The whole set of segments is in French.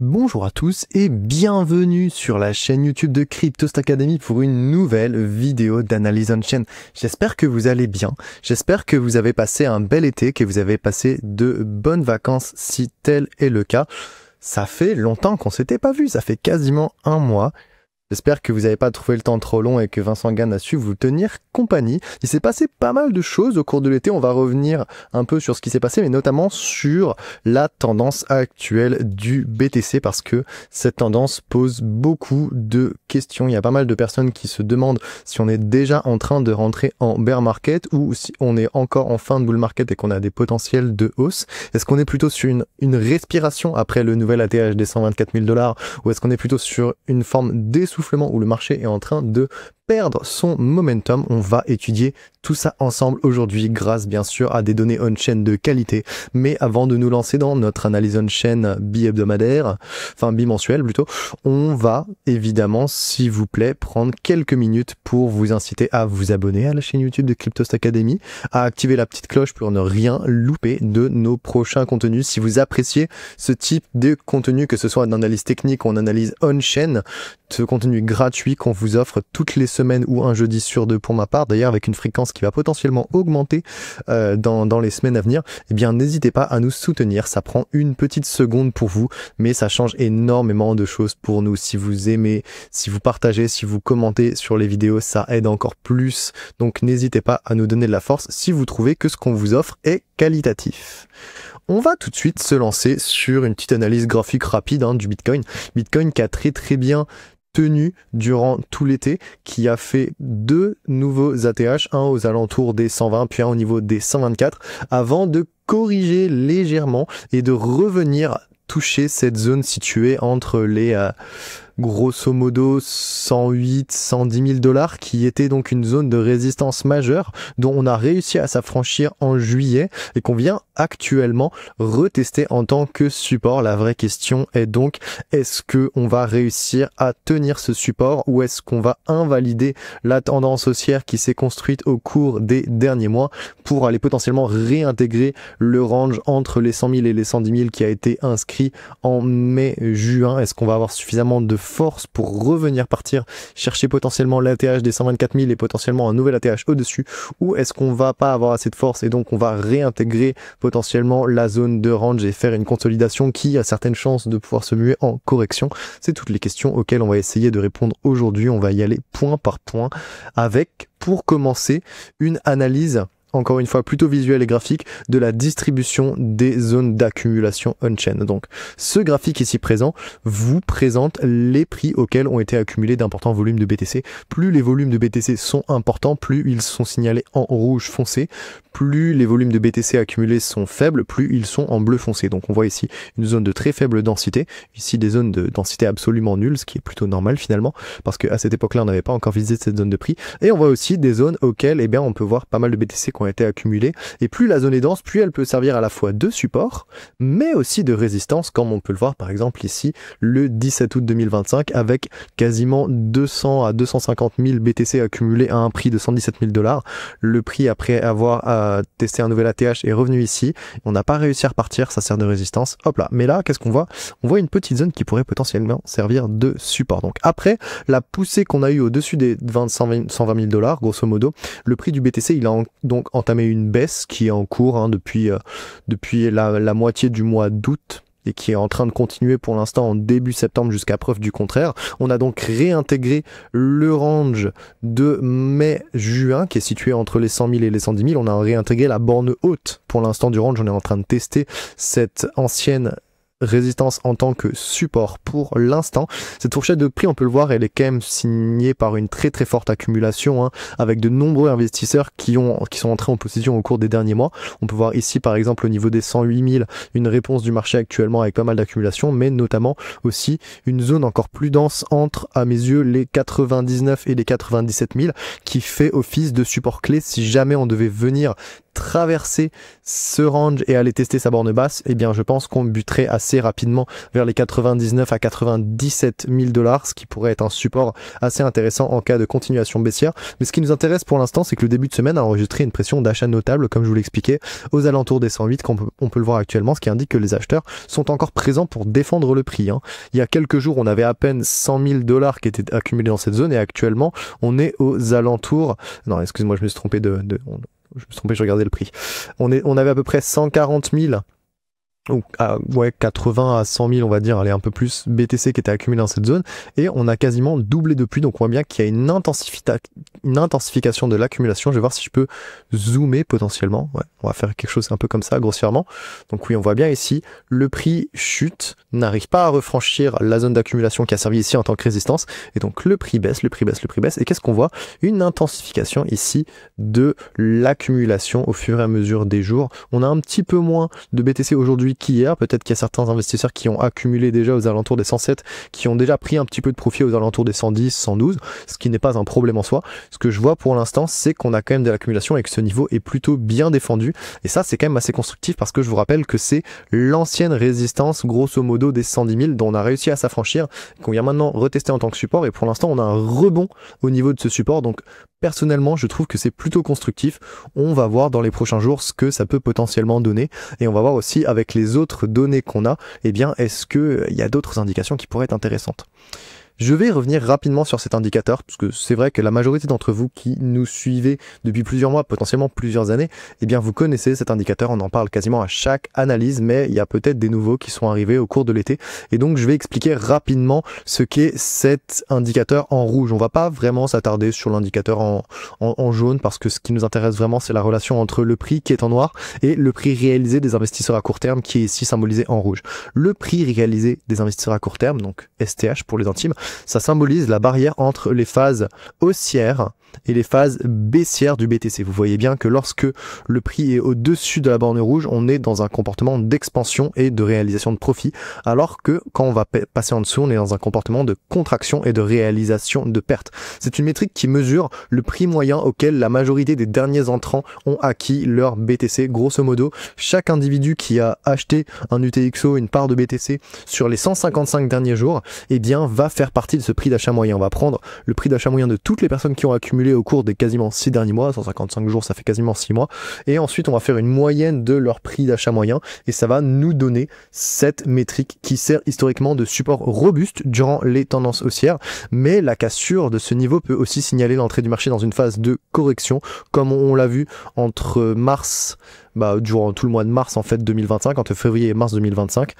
Bonjour à tous et bienvenue sur la chaîne YouTube de Cryptost Academy pour une nouvelle vidéo d'analyse on-chain. J'espère que vous allez bien, j'espère que vous avez passé un bel été, que vous avez passé de bonnes vacances si tel est le cas. Ça fait longtemps qu'on s'était pas vu, ça fait quasiment un mois. J'espère que vous n'avez pas trouvé le temps trop long et que Vincent Gann a su vous tenir compagnie. Il s'est passé pas mal de choses au cours de l'été. On va revenir un peu sur ce qui s'est passé, mais notamment sur la tendance actuelle du BTC parce que cette tendance pose beaucoup de questions. Il y a pas mal de personnes qui se demandent si on est déjà en train de rentrer en bear market ou si on est encore en fin de bull market et qu'on a des potentiels de hausse. Est-ce qu'on est plutôt sur une respiration après le nouvel ATH des 124 000 $ ou est-ce qu'on est plutôt sur une forme d'essoufflement où le marché est en train de perdre son momentum? On va étudier tout ça ensemble aujourd'hui grâce bien sûr à des données on-chain de qualité. Mais avant de nous lancer dans notre analyse on-chain bi-hebdomadaire, enfin bimensuelle plutôt, on va évidemment s'il vous plaît prendre quelques minutes pour vous inciter à vous abonner à la chaîne YouTube de Cryptost Academy, à activer la petite cloche pour ne rien louper de nos prochains contenus. Si vous appréciez ce type de contenu, que ce soit d'analyse technique ou en analyse on-chain, ce contenu gratuit qu'on vous offre toutes les semaines ou un jeudi sur deux pour ma part, d'ailleurs avec une fréquence qui va potentiellement augmenter dans les semaines à venir, eh bien n'hésitez pas à nous soutenir. Ça prend une petite seconde pour vous, mais ça change énormément de choses pour nous. Si vous aimez, si vous partagez, si vous commentez sur les vidéos, ça aide encore plus. Donc n'hésitez pas à nous donner de la force si vous trouvez que ce qu'on vous offre est qualitatif. On va tout de suite se lancer sur une petite analyse graphique rapide du Bitcoin. Bitcoin qui a très bien tenu durant tout l'été, qui a fait deux nouveaux ATH, un aux alentours des 120 puis un au niveau des 124, avant de corriger légèrement et de revenir toucher cette zone située entre les grosso modo 108, 110 000 $, qui était donc une zone de résistance majeure dont on a réussi à s'affranchir en juillet et qu'on vient actuellement retester en tant que support. La vraie question est donc, est-ce que on va réussir à tenir ce support ou est-ce qu'on va invalider la tendance haussière qui s'est construite au cours des derniers mois pour aller potentiellement réintégrer le range entre les 100 000 et les 110 000 qui a été inscrit en mai-juin? Est-ce qu'on va avoir suffisamment de force pour revenir partir chercher potentiellement l'ATH des 124 000 et potentiellement un nouvel ATH au-dessus, ou est-ce qu'on va pas avoir assez de force et donc on va réintégrer potentiellement la zone de range et faire une consolidation qui a certaines chances de pouvoir se muer en correction? C'est toutes les questions auxquelles on va essayer de répondre aujourd'hui. On va y aller point par point avec, pour commencer, une analyse encore une fois plutôt visuel et graphique de la distribution des zones d'accumulation on-chain. Donc ce graphique ici présent vous présente les prix auxquels ont été accumulés d'importants volumes de BTC. Plus les volumes de BTC sont importants, plus ils sont signalés en rouge foncé. Plus les volumes de BTC accumulés sont faibles, plus ils sont en bleu foncé. Donc on voit ici une zone de très faible densité, ici des zones de densité absolument nulle, ce qui est plutôt normal finalement, parce qu'à cette époque-là on n'avait pas encore visité cette zone de prix. Et on voit aussi des zones auxquelles on peut voir pas mal de BTC qui ont été accumulés, et plus la zone est dense, plus elle peut servir à la fois de support mais aussi de résistance, comme on peut le voir par exemple ici le 17 août 2025 avec quasiment 200 à 250 000 BTC accumulés à un prix de 117 000 $. Le prix après avoir testé un nouvel ATH est revenu ici, on n'a pas réussi à repartir, ça sert de résistance, hop là. Mais là qu'est-ce qu'on voit? On voit une petite zone qui pourrait potentiellement servir de support. Donc après la poussée qu'on a eu au-dessus des 120 000 $, grosso modo, le prix du BTC il a donc entamé une baisse qui est en cours depuis la moitié du mois d'août et qui est en train de continuer pour l'instant en début septembre jusqu'à preuve du contraire. On a donc réintégré le range de mai-juin qui est situé entre les 100 000 et les 110 000. On a réintégré la borne haute pour l'instant du range. On est en train de tester cette ancienne résistance en tant que support pour l'instant. Cette fourchette de prix, on peut le voir, elle est quand même signée par une très forte accumulation, avec de nombreux investisseurs qui sont entrés en possession au cours des derniers mois. On peut voir ici par exemple au niveau des 108 000 une réponse du marché actuellement avec pas mal d'accumulation, mais notamment aussi une zone encore plus dense entre, à mes yeux, les 99 et les 97 000 qui fait office de support clé si jamais on devait venir traverser ce range et aller tester sa borne basse, eh bien je pense qu'on buterait assez rapidement vers les 99 à 97 000 $, ce qui pourrait être un support assez intéressant en cas de continuation baissière. Mais ce qui nous intéresse pour l'instant, c'est que le début de semaine a enregistré une pression d'achat notable, comme je vous l'expliquais, aux alentours des 108, on peut le voir actuellement, ce qui indique que les acheteurs sont encore présents pour défendre le prix. Il y a quelques jours, on avait à peine 100 000 $ qui étaient accumulés dans cette zone, et actuellement, on est aux alentours... Non, excuse-moi, je me suis trompé je me suis trompé, je regardais le prix. On avait à peu près 140 000, ou 80 à 100 000, on va dire, allez, un peu plus, BTC qui était accumulé dans cette zone, et on a quasiment doublé depuis, donc on voit bien qu'il y a une intensification de l'accumulation. Je vais voir si je peux zoomer potentiellement. Ouais, on va faire quelque chose un peu comme ça, grossièrement. Donc oui, on voit bien ici, le prix chute, n'arrive pas à refranchir la zone d'accumulation qui a servi ici en tant que résistance, et donc le prix baisse, le prix baisse, le prix baisse, et qu'est-ce qu'on voit? Une intensification ici de l'accumulation au fur et à mesure des jours. On a un petit peu moins de BTC aujourd'hui qu'hier, peut-être qu'il y a certains investisseurs qui ont accumulé déjà aux alentours des 107, qui ont déjà pris un petit peu de profit aux alentours des 110, 112, ce qui n'est pas un problème en soi. Ce que je vois pour l'instant, c'est qu'on a quand même de l'accumulation et que ce niveau est plutôt bien défendu, et ça c'est quand même assez constructif parce que je vous rappelle que c'est l'ancienne résistance grosso modo des 110 000 dont on a réussi à s'affranchir, qu'on vient maintenant retester en tant que support, et pour l'instant on a un rebond au niveau de ce support, donc personnellement je trouve que c'est plutôt constructif. On va voir dans les prochains jours ce que ça peut potentiellement donner, et on va voir aussi avec les autres données qu'on a, eh bien est-ce qu'il y a d'autres indications qui pourraient être intéressantes. Je vais revenir rapidement sur cet indicateur, parce que c'est vrai que la majorité d'entre vous qui nous suivez depuis plusieurs mois, potentiellement plusieurs années, eh bien vous connaissez cet indicateur, on en parle quasiment à chaque analyse, mais il y a peut-être des nouveaux qui sont arrivés au cours de l'été, et donc je vais expliquer rapidement ce qu'est cet indicateur en rouge. On va pas vraiment s'attarder sur l'indicateur en jaune, parce que ce qui nous intéresse vraiment, c'est la relation entre le prix qui est en noir et le prix réalisé des investisseurs à court terme, qui est ici symbolisé en rouge. Le prix réalisé des investisseurs à court terme, donc STH pour les intimes, ça symbolise la barrière entre les phases haussières et les phases baissières du BTC. Vous voyez bien que lorsque le prix est au-dessus de la borne rouge, on est dans un comportement d'expansion et de réalisation de profit, alors que quand on va passer en dessous, on est dans un comportement de contraction et de réalisation de pertes. C'est une métrique qui mesure le prix moyen auquel la majorité des derniers entrants ont acquis leur BTC. Grosso modo, chaque individu qui a acheté un UTXO, une part de BTC sur les 155 derniers jours, eh bien va faire partie de ce prix d'achat moyen. On va prendre le prix d'achat moyen de toutes les personnes qui ont accumulé au cours des quasiment 6 derniers mois, 155 jours ça fait quasiment 6 mois, et ensuite on va faire une moyenne de leur prix d'achat moyen, et ça va nous donner cette métrique qui sert historiquement de support robuste durant les tendances haussières, mais la cassure de ce niveau peut aussi signaler l'entrée du marché dans une phase de correction, comme on l'a vu entre mars, durant tout le mois de mars en fait 2025, entre février et mars 2025,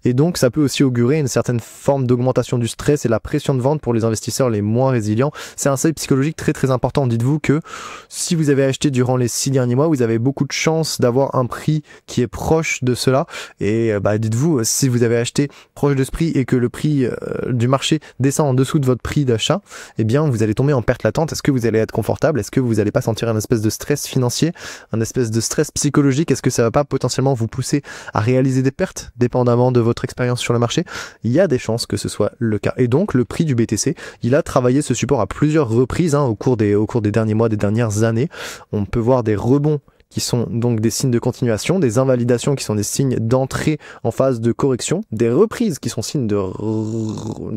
et donc ça peut aussi augurer une certaine forme d'augmentation du stress et la pression de vente pour les investisseurs les moins résilients. C'est un seuil psychologique très très important. Dites-vous que si vous avez acheté durant les 6 derniers mois, vous avez beaucoup de chances d'avoir un prix qui est proche de cela, et dites-vous, si vous avez acheté proche de ce prix et que le prix du marché descend en dessous de votre prix d'achat, eh bien vous allez tomber en perte latente. Est-ce que vous allez être confortable? Est-ce que vous n'allez pas sentir un espèce de stress financier, un espèce de stress psychologique? Est-ce que ça va pas potentiellement vous pousser à réaliser des pertes, dépendamment de votre expérience sur le marché? Il y a des chances que ce soit le cas. Et donc, le prix du BTC, il a travaillé ce support à plusieurs reprises au cours des derniers mois, des dernières années. On peut voir des rebonds qui sont donc des signes de continuation, des invalidations qui sont des signes d'entrée en phase de correction, des reprises qui sont signes de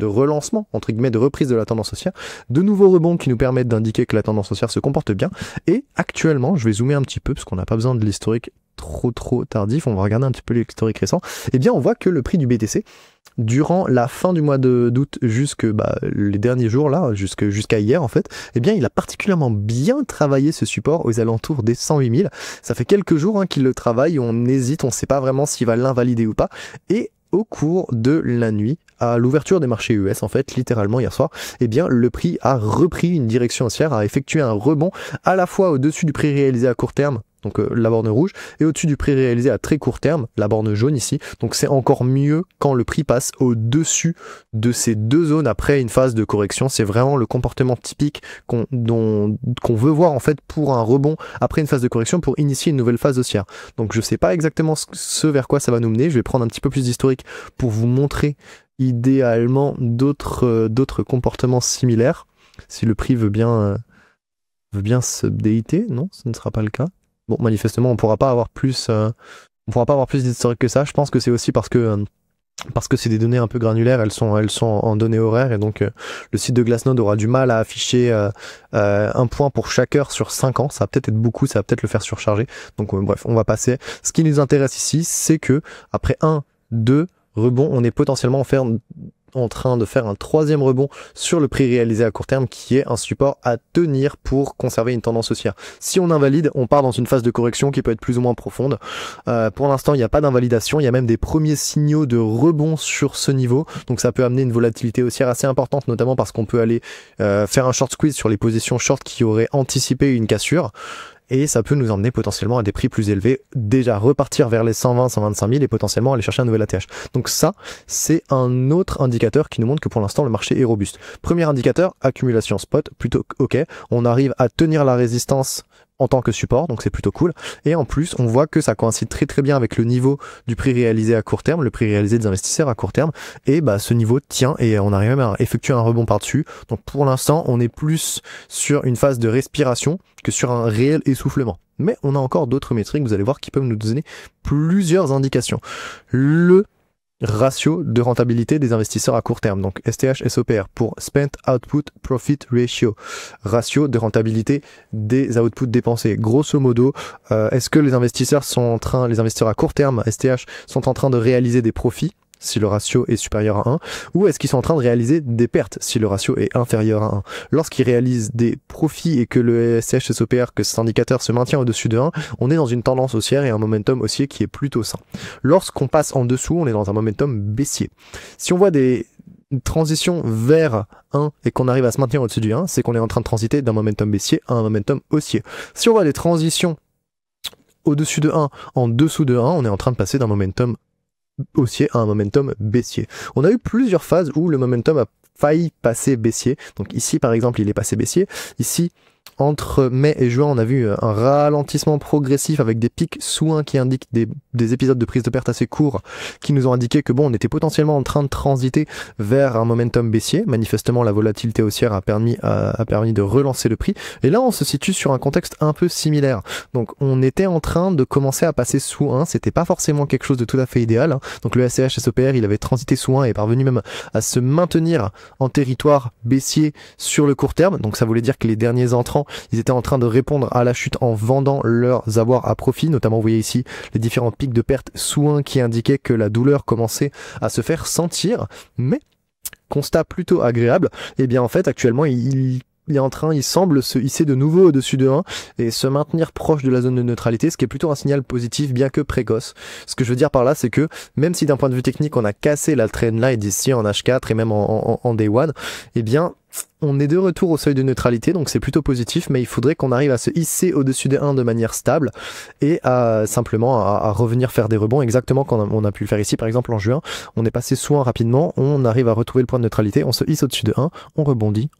relancement, entre guillemets, de reprise de la tendance haussière, de nouveaux rebonds qui nous permettent d'indiquer que la tendance haussière se comporte bien, et actuellement, je vais zoomer un petit peu, parce qu'on n'a pas besoin de l'historique trop tardif, on va regarder un petit peu l'historique récent, eh bien on voit que le prix du BTC, durant la fin du mois d'août jusque les derniers jours là, jusqu'à hier en fait, eh bien il a particulièrement bien travaillé ce support aux alentours des 108 000. Ça fait quelques jours qu'il le travaille, on hésite, on ne sait pas vraiment s'il va l'invalider ou pas, et au cours de la nuit, à l'ouverture des marchés US, en fait, littéralement hier soir, eh bien, le prix a repris une direction haussière, a effectué un rebond à la fois au-dessus du prix réalisé à court terme, donc la borne rouge, et au-dessus du prix réalisé à très court terme, la borne jaune ici. Donc c'est encore mieux quand le prix passe au-dessus de ces deux zones après une phase de correction. C'est vraiment le comportement typique qu'on veut voir en fait pour un rebond après une phase de correction, pour initier une nouvelle phase haussière. Donc je sais pas exactement ce vers quoi ça va nous mener. Je vais prendre un petit peu plus d'historique pour vous montrer idéalement d'autres comportements similaires. Si le prix veut bien se updater, non, ce ne sera pas le cas. Bon, manifestement, on pourra pas avoir plus d'historique que ça. Je pense que c'est aussi parce que c'est des données un peu granulaires, elles sont en données horaires, et donc le site de Glassnode aura du mal à afficher un point pour chaque heure sur 5 ans. Ça va peut-être être beaucoup, ça va peut-être le faire surcharger. Donc bref, on va passer. Ce qui nous intéresse ici, c'est que après 2 rebonds, on est potentiellement en train de faire un 3e rebond sur le prix réalisé à court terme, qui est un support à tenir pour conserver une tendance haussière. Si on invalide, on part dans une phase de correction qui peut être plus ou moins profonde. Pour l'instant, il n'y a pas d'invalidation, il y a même des premiers signaux de rebond sur ce niveau, donc ça peut amener une volatilité haussière assez importante, notamment parce qu'on peut aller faire un short squeeze sur les positions short qui auraient anticipé une cassure. Et ça peut nous emmener potentiellement à des prix plus élevés, déjà repartir vers les 120, 125 000 et potentiellement aller chercher un nouvel ATH. Donc ça, c'est un autre indicateur qui nous montre que pour l'instant, le marché est robuste. Premier indicateur, accumulation spot, plutôt ok. On arrive à tenir la résistance en tant que support, donc c'est plutôt cool. Et en plus, on voit que ça coïncide très très bien avec le niveau du prix réalisé à court terme, le prix réalisé des investisseurs à court terme, et bah ce niveau tient, et on arrive même à effectuer un rebond par-dessus. Donc pour l'instant, on est plus sur une phase de respiration que sur un réel essoufflement. Mais on a encore d'autres métriques, vous allez voir, qui peuvent nous donner plusieurs indications. Le ratio de rentabilité des investisseurs à court terme, donc STH SOPR pour Spent Output Profit Ratio, ratio de rentabilité des outputs dépensés. Grosso modo, est-ce que les investisseurs à court terme, STH, sont en train de réaliser des profits si le ratio est supérieur à 1, ou est-ce qu'ils sont en train de réaliser des pertes si le ratio est inférieur à 1. Lorsqu'ils réalisent des profits et que le STH SOPR, que cet indicateur se maintient au-dessus de 1, on est dans une tendance haussière et un momentum haussier qui est plutôt sain. Lorsqu'on passe en dessous, on est dans un momentum baissier. Si on voit des transitions vers 1 et qu'on arrive à se maintenir au-dessus du 1, c'est qu'on est en train de transiter d'un momentum baissier à un momentum haussier. Si on voit des transitions au-dessus de 1, en dessous de 1, on est en train de passer d'un momentum haussier à un momentum baissier. On a eu plusieurs phases où le momentum a failli passer baissier. Donc ici par exemple il est passé baissier. Ici entre mai et juin on a vu un ralentissement progressif avec des pics sous 1 qui indiquent des épisodes de prise de perte assez courts qui nous ont indiqué que bon, on était potentiellement en train de transiter vers un momentum baissier. Manifestement la volatilité haussière a permis de relancer le prix, et là on se situe sur un contexte un peu similaire. Donc on était en train de commencer à passer sous 1, c'était pas forcément quelque chose de tout à fait idéal, hein. Donc le SCH SOPR il avait transité sous 1 et est parvenu même à se maintenir en territoire baissier sur le court terme, donc ça voulait dire que les derniers entrants ils étaient en train de répondre à la chute en vendant leurs avoirs à profit, notamment vous voyez ici les différents pics de perte sous 1 qui indiquaient que la douleur commençait à se faire sentir, mais constat plutôt agréable, et bien en fait actuellement il semble se hisser de nouveau au-dessus de 1 et se maintenir proche de la zone de neutralité, ce qui est plutôt un signal positif bien que précoce. Ce que je veux dire par là, c'est que même si d'un point de vue technique on a cassé la trendline ici en H4 et même en Day 1, eh bien on est de retour au seuil de neutralité, donc c'est plutôt positif, mais il faudrait qu'on arrive à se hisser au-dessus des 1 de manière stable et simplement à revenir faire des rebonds, exactement comme on a pu le faire ici par exemple en juin. On est passé sous 1 rapidement, on arrive à retrouver le point de neutralité, on se hisse au-dessus de 1, on rebondit,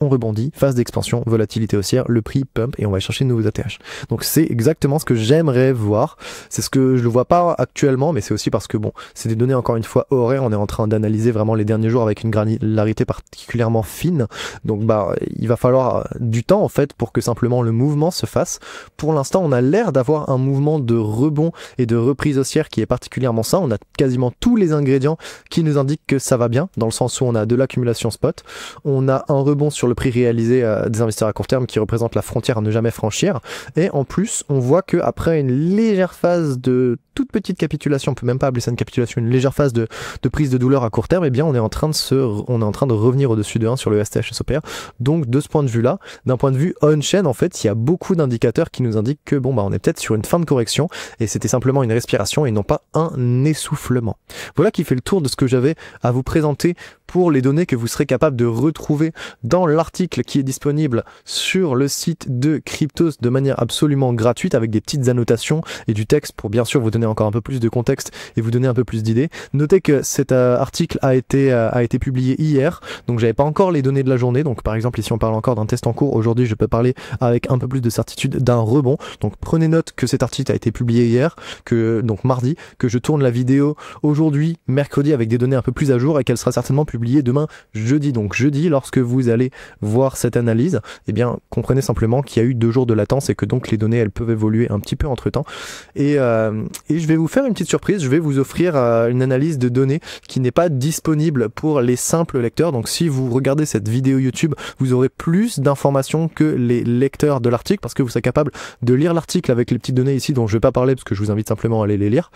phase d'expansion, volatilité haussière, le prix pump et on va chercher de nouveaux ATH. Donc c'est exactement ce que j'aimerais voir, c'est ce que je ne vois pas actuellement, mais c'est aussi parce que bon, c'est des données encore une fois horaires, on est en train d'analyser vraiment les derniers jours avec une granularité particulièrement fine. Donc il va falloir du temps en fait pour que simplement le mouvement se fasse. Pour l'instant on a l'air d'avoir un mouvement de rebond et de reprise haussière qui est particulièrement sain. On a quasiment tous les ingrédients qui nous indiquent que ça va bien, dans le sens où on a de l'accumulation spot, on a un rebond sur le prix réalisé des investisseurs à court terme qui représente la frontière à ne jamais franchir, et en plus on voit que après une légère phase de toute petite capitulation, on peut même pas appeler ça une capitulation, une légère phase de prise de douleur à court terme, et bien on est en train de revenir au-dessus de 1 sur le STH SOPR. Donc de ce point de vue là, d'un point de vue on-chain en fait, il y a beaucoup d'indicateurs qui nous indiquent que bon on est peut-être sur une fin de correction et c'était simplement une respiration et non pas un essoufflement. Voilà qui fait le tour de ce que j'avais à vous présenter pour les données que vous serez capable de retrouver dans l'article qui est disponible sur le site de Cryptos de manière absolument gratuite, avec des petites annotations et du texte pour bien sûr vous donner encore un peu plus de contexte et vous donner un peu plus d'idées. Notez que cet article a été publié hier, donc j'avais pas encore les données de la journée, donc par par exemple, ici on parle encore d'un test en cours. Aujourd'hui, je peux parler avec un peu plus de certitude d'un rebond. Donc prenez note que cet article a été publié hier, donc mardi, que je tourne la vidéo aujourd'hui, mercredi, avec des données un peu plus à jour et qu'elle sera certainement publiée demain, jeudi. Donc jeudi, lorsque vous allez voir cette analyse, eh bien comprenez simplement qu'il y a eu 2 jours de latence et que donc les données elles peuvent évoluer un petit peu entre temps. Et je vais vous faire une petite surprise, je vais vous offrir une analyse de données qui n'est pas disponible pour les simples lecteurs. Donc si vous regardez cette vidéo YouTube, vous aurez plus d'informations que les lecteurs de l'article, parce que vous serez capable de lire l'article avec les petites données ici dont je vais pas parler parce que je vous invite simplement à aller les lire.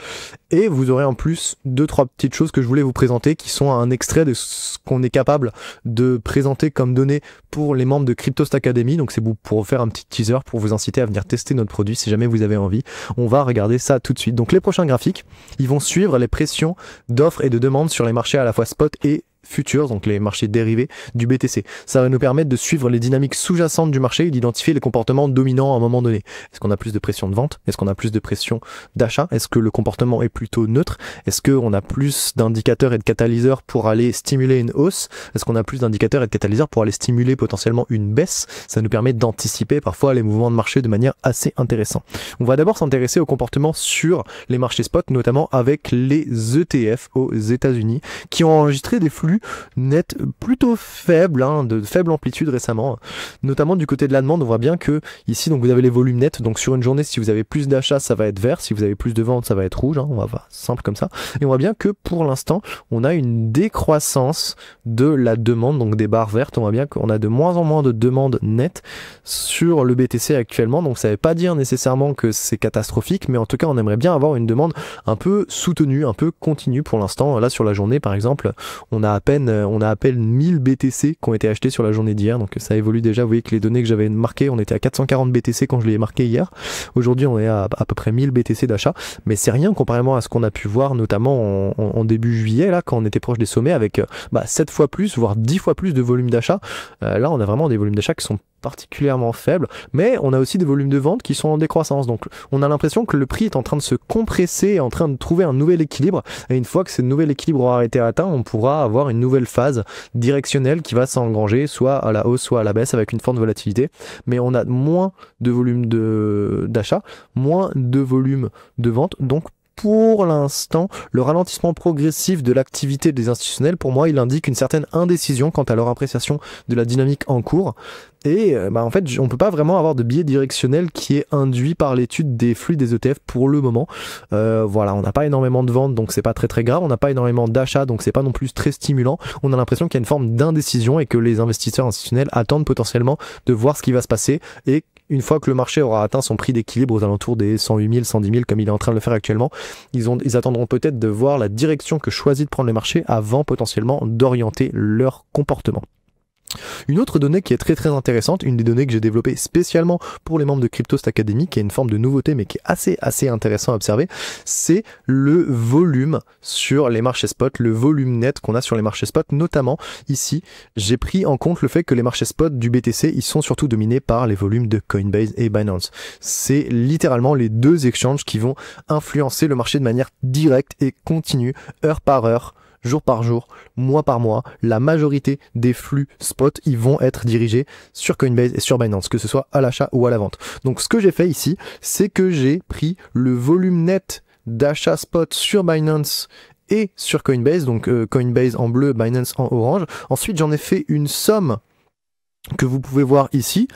Et vous aurez en plus 2-3 petites choses que je voulais vous présenter qui sont un extrait de ce qu'on est capable de présenter comme données pour les membres de Cryptost Academy. Donc c'est pour faire un petit teaser pour vous inciter à venir tester notre produit si jamais vous avez envie. On va regarder ça tout de suite. Donc les prochains graphiques, ils vont suivre les pressions d'offres et de demandes sur les marchés à la fois spot et futurs, donc les marchés dérivés du BTC. Ça va nous permettre de suivre les dynamiques sous-jacentes du marché et d'identifier les comportements dominants à un moment donné. Est-ce qu'on a plus de pression de vente? Est-ce qu'on a plus de pression d'achat? Est-ce que le comportement est plutôt neutre? Est-ce qu'on a plus d'indicateurs et de catalyseurs pour aller stimuler une hausse? Est-ce qu'on a plus d'indicateurs et de catalyseurs pour aller stimuler potentiellement une baisse? Ça nous permet d'anticiper parfois les mouvements de marché de manière assez intéressante. On va d'abord s'intéresser au comportement sur les marchés spot, notamment avec les ETF aux États-Unis, qui ont enregistré des flux net plutôt faible, de faible amplitude récemment, notamment du côté de la demande. On voit bien que ici donc vous avez les volumes nets, donc sur une journée si vous avez plus d'achats ça va être vert, si vous avez plus de ventes ça va être rouge, on va voir simple comme ça, et on voit bien que pour l'instant on a une décroissance de la demande, donc des barres vertes. On voit bien qu'on a de moins en moins de demandes nettes sur le BTC actuellement, donc ça ne veut pas dire nécessairement que c'est catastrophique, mais en tout cas on aimerait bien avoir une demande un peu soutenue, un peu continue pour l'instant. Là sur la journée par exemple, on a à peine 1000 BTC qui ont été achetés sur la journée d'hier, donc ça évolue déjà. Vous voyez que les données que j'avais marquées, on était à 440 BTC quand je les ai marquées hier. Aujourd'hui on est à peu près 1000 BTC d'achat, mais c'est rien comparément à ce qu'on a pu voir notamment en début juillet, là quand on était proche des sommets avec 7 fois plus, voire 10 fois plus de volume d'achat. Là on a vraiment des volumes d'achat qui sont particulièrement faibles, mais on a aussi des volumes de vente qui sont en décroissance. Donc on a l'impression que le prix est en train de se compresser, en train de trouver un nouvel équilibre, et une fois que ce nouvel équilibre aura été atteint, on pourra avoir une nouvelle phase directionnelle qui va s'engranger soit à la hausse soit à la baisse avec une forte volatilité. Mais on a moins de volume d'achat, moins de volume de vente, donc pour l'instant, le ralentissement progressif de l'activité des institutionnels, pour moi, il indique une certaine indécision quant à leur appréciation de la dynamique en cours. Et en fait, on peut pas vraiment avoir de biais directionnel qui est induit par l'étude des flux des ETF pour le moment. Voilà, on n'a pas énormément de ventes, donc c'est pas très grave. On n'a pas énormément d'achats, donc c'est pas non plus très stimulant. On a l'impression qu'il y a une forme d'indécision et que les investisseurs institutionnels attendent potentiellement de voir ce qui va se passer, et une fois que le marché aura atteint son prix d'équilibre aux alentours des 108 000, 110 000 comme il est en train de le faire actuellement, ils attendront peut-être de voir la direction que choisit de prendre le marché avant potentiellement d'orienter leur comportement. Une autre donnée qui est très intéressante, une des données que j'ai développées spécialement pour les membres de Cryptost Academy, qui est une forme de nouveauté mais qui est assez intéressant à observer, c'est le volume sur les marchés spot, le volume net qu'on a sur les marchés spot. Notamment ici, j'ai pris en compte le fait que les marchés spot du BTC, ils sont surtout dominés par les volumes de Coinbase et Binance. C'est littéralement les deux exchanges qui vont influencer le marché de manière directe et continue, heure par heure, jour par jour, mois par mois. La majorité des flux spot, ils vont être dirigés sur Coinbase et sur Binance, que ce soit à l'achat ou à la vente. Donc ce que j'ai fait ici, c'est que j'ai pris le volume net d'achat spot sur Binance et sur Coinbase, donc Coinbase en bleu, Binance en orange. Ensuite, j'en ai fait une somme que vous pouvez voir ici.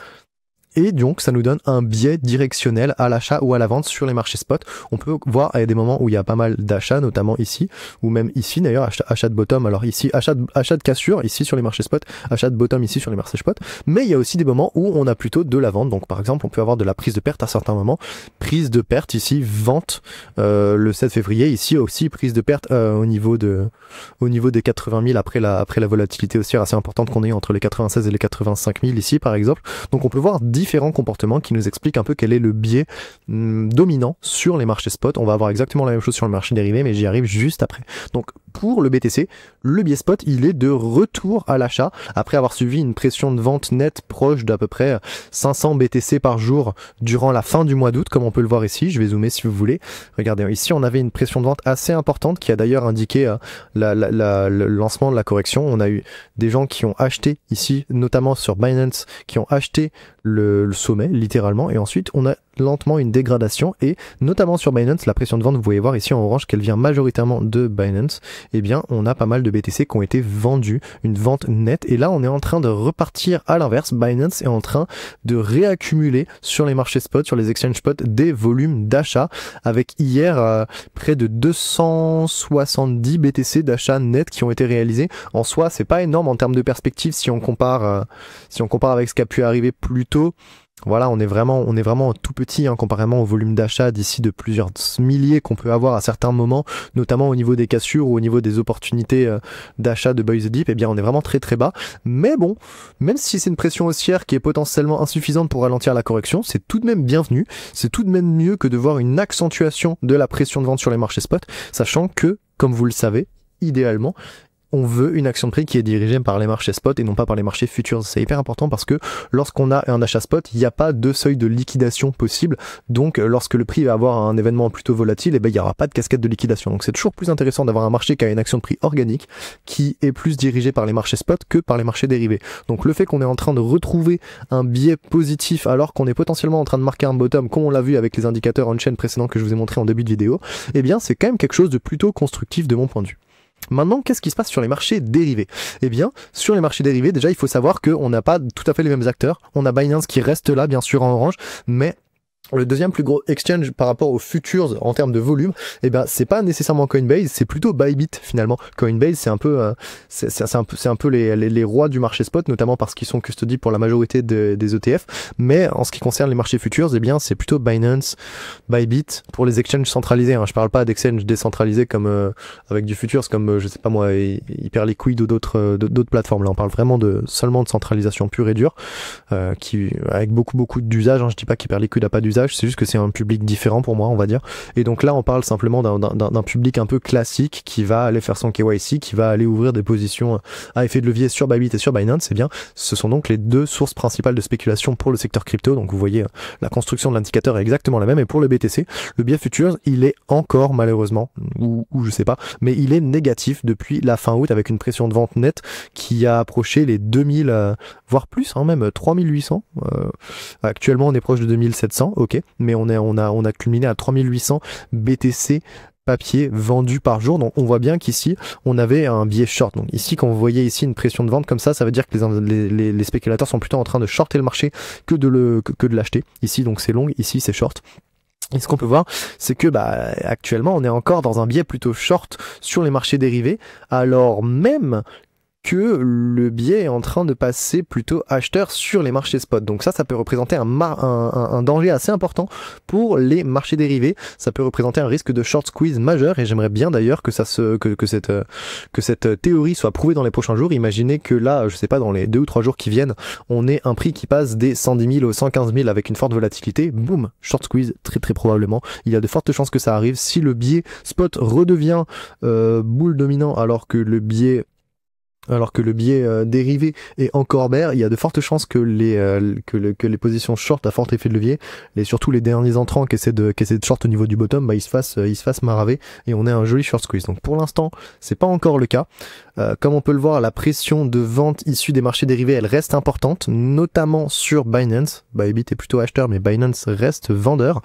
Et donc, ça nous donne un biais directionnel à l'achat ou à la vente sur les marchés spot. On peut voir, il y a des moments où il y a pas mal d'achats, notamment ici, ou même ici d'ailleurs, achat de bottom. Alors ici, achat de cassure, ici sur les marchés spot, achat de bottom ici sur les marchés spot. Mais il y a aussi des moments où on a plutôt de la vente. Donc par exemple, on peut avoir de la prise de perte à certains moments. Prise de perte ici, vente le 7 février. Ici aussi, prise de perte au niveau des 80 000 après la volatilité haussière assez importante qu'on a eu entre les 96 et les 85 000 ici par exemple. Donc on peut voir différents comportements qui nous expliquent un peu quel est le biais dominant sur les marchés spot. On va avoir exactement la même chose sur le marché dérivé, mais j'y arrive juste après. Donc pour le BTC, le biais spot, il est de retour à l'achat après avoir suivi une pression de vente nette proche d'à peu près 500 BTC par jour durant la fin du mois d'août, comme on peut le voir ici. Je vais zoomer si vous voulez. Regardez, ici on avait une pression de vente assez importante qui a d'ailleurs indiqué le lancement de la correction. On a eu des gens qui ont acheté ici, notamment sur Binance, qui ont acheté le sommet littéralement, et ensuite on a lentement une dégradation, et notamment sur Binance, la pression de vente, vous pouvez voir ici en orange qu'elle vient majoritairement de Binance. Eh bien on a pas mal de BTC qui ont été vendus, une vente nette, et là on est en train de repartir à l'inverse. Binance est en train de réaccumuler sur les marchés spot, sur les exchange spot, des volumes d'achat, avec hier près de 270 BTC d'achat net qui ont été réalisés. En soi c'est pas énorme en termes de perspective si on compare avec ce qui a pu arriver plus tôt. Voilà, on est vraiment tout petit comparément au volume d'achat d'ici de plusieurs milliers qu'on peut avoir à certains moments, notamment au niveau des cassures ou au niveau des opportunités d'achat de buy the dip. Eh bien on est vraiment très très bas, mais bon, même si c'est une pression haussière qui est potentiellement insuffisante pour ralentir la correction, c'est tout de même bienvenu, c'est tout de même mieux que de voir une accentuation de la pression de vente sur les marchés spot, sachant que, comme vous le savez, idéalement, on veut une action de prix qui est dirigée par les marchés spot et non pas par les marchés futurs. C'est hyper important parce que lorsqu'on a un achat spot, il n'y a pas de seuil de liquidation possible. Donc lorsque le prix va avoir un événement plutôt volatile, il n'y aura pas de casquette de liquidation. Donc c'est toujours plus intéressant d'avoir un marché qui a une action de prix organique qui est plus dirigée par les marchés spot que par les marchés dérivés. Donc le fait qu'on est en train de retrouver un biais positif alors qu'on est potentiellement en train de marquer un bottom, comme on l'a vu avec les indicateurs on-chain précédents que je vous ai montré en début de vidéo, eh bien c'est quand même quelque chose de plutôt constructif de mon point de vue. Maintenant, qu'est-ce qui se passe sur les marchés dérivés? Eh bien, sur les marchés dérivés, déjà, il faut savoir qu'on n'a pas tout à fait les mêmes acteurs. On a Binance qui reste là, bien sûr, en orange, mais le deuxième plus gros exchange par rapport aux futures en termes de volume, eh ben c'est pas nécessairement Coinbase, c'est plutôt Bybit finalement. Coinbase c'est un peu les rois du marché spot, notamment parce qu'ils sont custody pour la majorité des ETF. Mais en ce qui concerne les marchés futures, eh bien c'est plutôt Binance, Bybit pour les exchanges centralisés. Je parle pas d'exchanges décentralisés comme avec du futures comme je sais pas moi Hyperliquid ou d'autres plateformes. Là on parle vraiment seulement de centralisation pure et dure, qui avec beaucoup d'usages. Je dis pas qu'Hyperliquid a pas d'usage, c'est juste que c'est un public différent pour moi, on va dire. Et donc là, on parle simplement d'un public un peu classique qui va aller faire son KYC, qui va aller ouvrir des positions à effet de levier sur Bybit et sur Binance. Eh bien, ce sont donc les deux sources principales de spéculation pour le secteur crypto. Donc vous voyez, la construction de l'indicateur est exactement la même. Et pour le BTC, le biais futures, il est encore malheureusement, ou je sais pas, mais il est négatif depuis la fin août avec une pression de vente nette qui a approché les 2000, voire plus, même 3800. Actuellement, on est proche de 2700. Ok, mais on a culminé à 3800 BTC papier vendu par jour. Donc on voit bien qu'ici on avait un biais short. Donc ici, quand vous voyez ici une pression de vente comme ça veut dire que les spéculateurs sont plutôt en train de shorter le marché que de l'acheter. Ici donc c'est long, ici c'est short. Et ce qu'on peut voir, c'est que actuellement on est encore dans un biais plutôt short sur les marchés dérivés, alors même que le biais est en train de passer plutôt acheteur sur les marchés spot. Donc ça peut représenter un danger assez important pour les marchés dérivés. Ça peut représenter un risque de short squeeze majeur, et j'aimerais bien d'ailleurs que cette théorie soit prouvée dans les prochains jours. Imaginez que là, je sais pas, dans les 2 ou 3 jours qui viennent, on ait un prix qui passe des 110 000 aux 115 000 avec une forte volatilité. Boum, short squeeze, très très probablement. Il y a de fortes chances que ça arrive. Si le biais spot redevient boule dominant alors que le biais dérivé est encore bear, il y a de fortes chances que les positions short à fort effet de levier, et surtout les derniers entrants qui essaient de short au niveau du bottom, ils se fassent maraver et on a un joli short squeeze. Donc pour l'instant, c'est pas encore le cas. Comme on peut le voir, la pression de vente issue des marchés dérivés, elle reste importante, notamment sur Binance. Bybit est plutôt acheteur, mais Binance reste vendeur.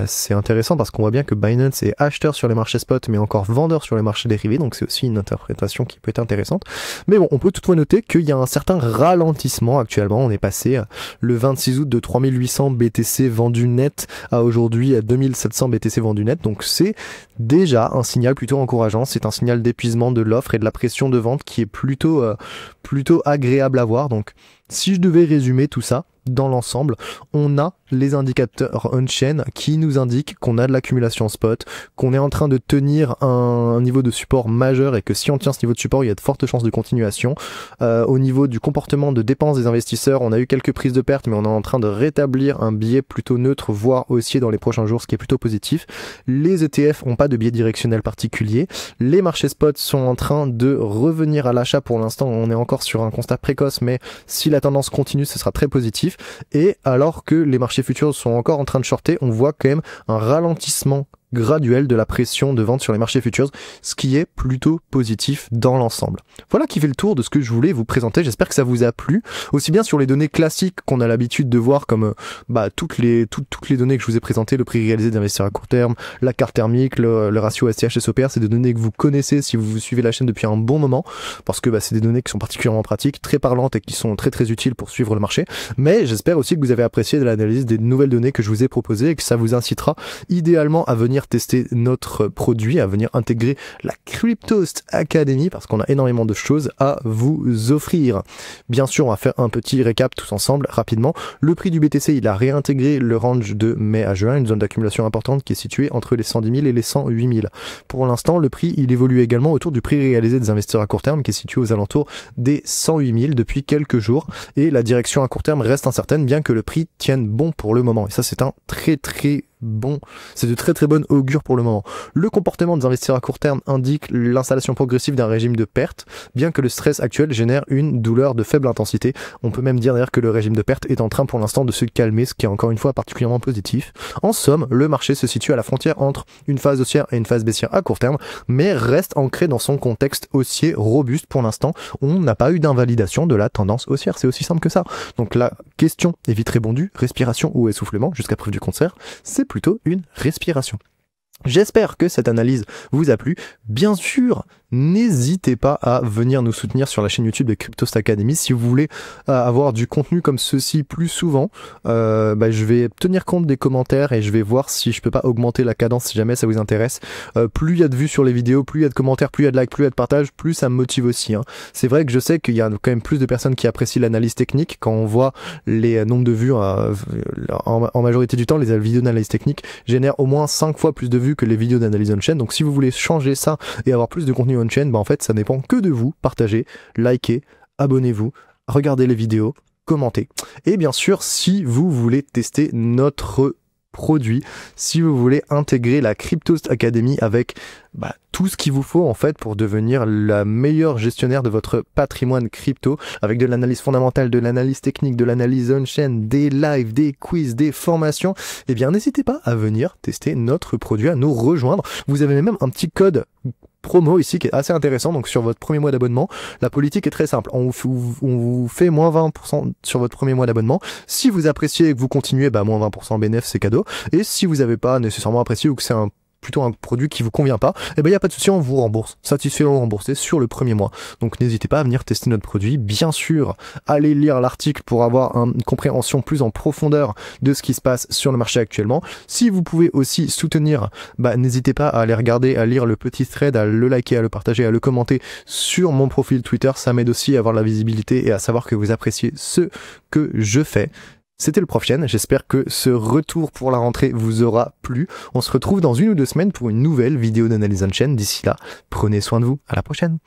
C'est intéressant parce qu'on voit bien que Binance est acheteur sur les marchés spot mais encore vendeur sur les marchés dérivés, donc c'est aussi une interprétation qui peut être intéressante. Mais bon, on peut toutefois noter qu'il y a un certain ralentissement actuellement. On est passé le 26 août de 3800 BTC vendus net à aujourd'hui à 2700 BTC vendus net, donc c'est déjà un signal plutôt encourageant. C'est un signal d'épuisement de l'offre et de la pression de vente qui est plutôt agréable à voir. Donc si je devais résumer tout ça, dans l'ensemble, on a les indicateurs on-chain qui nous indiquent qu'on a de l'accumulation spot, qu'on est en train de tenir un niveau de support majeur et que si on tient ce niveau de support, il y a de fortes chances de continuation. Au niveau du comportement de dépenses des investisseurs, on a eu quelques prises de pertes, mais on est en train de rétablir un biais plutôt neutre, voire haussier dans les prochains jours, ce qui est plutôt positif. Les ETF n'ont pas de biais directionnel particulier. Les marchés spot sont en train de revenir à l'achat. Pour l'instant, on est encore sur un constat précoce, mais si la tendance continue, ce sera très positif. Et alors que les marchés futurs sont encore en train de shorter, on voit quand même un ralentissement graduel de la pression de vente sur les marchés futurs, ce qui est plutôt positif dans l'ensemble. Voilà qui fait le tour de ce que je voulais vous présenter. J'espère que ça vous a plu, aussi bien sur les données classiques qu'on a l'habitude de voir comme toutes les données que je vous ai présentées, le prix réalisé d'investisseurs à court terme, la carte thermique, le ratio STH-SOPR, c'est des données que vous connaissez si vous suivez la chaîne depuis un bon moment, parce que c'est des données qui sont particulièrement pratiques, très parlantes et qui sont très très utiles pour suivre le marché. Mais j'espère aussi que vous avez apprécié de l'analyse des nouvelles données que je vous ai proposées et que ça vous incitera idéalement à venir tester notre produit, à venir intégrer la Cryptost Academy, parce qu'on a énormément de choses à vous offrir. Bien sûr, on va faire un petit récap tous ensemble rapidement. Le prix du BTC, il a réintégré le range de mai à juin, une zone d'accumulation importante qui est située entre les 110 000 et les 108 000. Pour l'instant, le prix, il évolue également autour du prix réalisé des investisseurs à court terme qui est situé aux alentours des 108 000 depuis quelques jours, et la direction à court terme reste incertaine bien que le prix tienne bon pour le moment. Et ça, c'est un très bon, c'est de très bonne augure pour le moment. Le comportement des investisseurs à court terme indique l'installation progressive d'un régime de perte, bien que le stress actuel génère une douleur de faible intensité. On peut même dire d'ailleurs que le régime de perte est en train pour l'instant de se calmer, ce qui est encore une fois particulièrement positif. En somme, le marché se situe à la frontière entre une phase haussière et une phase baissière à court terme, mais reste ancré dans son contexte haussier robuste pour l'instant. On n'a pas eu d'invalidation de la tendance haussière, c'est aussi simple que ça. Donc la question est vite répondue, respiration ou essoufflement, jusqu'à preuve du contraire, c'est plutôt une respiration. J'espère que cette analyse vous a plu. Bien sûr, n'hésitez pas à venir nous soutenir sur la chaîne YouTube de Cryptost Academy. Si vous voulez avoir du contenu comme ceci plus souvent, je vais tenir compte des commentaires et je vais voir si je peux pas augmenter la cadence si jamais ça vous intéresse. Plus il y a de vues sur les vidéos, plus il y a de commentaires, plus il y a de likes, plus il y a de partages, plus ça me motive aussi. C'est vrai que je sais qu'il y a quand même plus de personnes qui apprécient l'analyse technique. Quand on voit les nombres de vues, en majorité du temps, les vidéos d'analyse technique génèrent au moins 5 fois plus de vues que les vidéos d'analyse on-chain. Donc si vous voulez changer ça et avoir plus de contenu on-chain, en fait ça dépend que de vous. Partagez, likez, abonnez-vous, regardez les vidéos, commentez. Et bien sûr, si vous voulez tester notre produit, si vous voulez intégrer la Cryptost Academy avec tout ce qu'il vous faut en fait pour devenir la meilleure gestionnaire de votre patrimoine crypto, avec de l'analyse fondamentale, de l'analyse technique, de l'analyse on-chain, des lives, des quiz, des formations, eh bien n'hésitez pas à venir tester notre produit, à nous rejoindre. Vous avez même un petit code promo ici qui est assez intéressant. Donc sur votre premier mois d'abonnement, la politique est très simple, on vous fait moins 20% sur votre premier mois d'abonnement. Si vous appréciez et que vous continuez, moins 20% bénéfice, c'est cadeau. Et si vous n'avez pas nécessairement apprécié ou que c'est plutôt un produit qui vous convient pas, il n'y a pas de souci, on vous rembourse. Satisfait ou remboursé sur le premier mois. Donc n'hésitez pas à venir tester notre produit. Bien sûr, allez lire l'article pour avoir une compréhension plus en profondeur de ce qui se passe sur le marché actuellement. Si vous pouvez aussi soutenir, n'hésitez pas à aller regarder, à lire le petit thread, à le liker, à le partager, à le commenter sur mon profil Twitter. Ça m'aide aussi à avoir la visibilité et à savoir que vous appréciez ce que je fais. C'était le Prof Chen, j'espère que ce retour pour la rentrée vous aura plu. On se retrouve dans 1 ou 2 semaines pour une nouvelle vidéo d'analyse on-chain. D'ici là, prenez soin de vous, à la prochaine.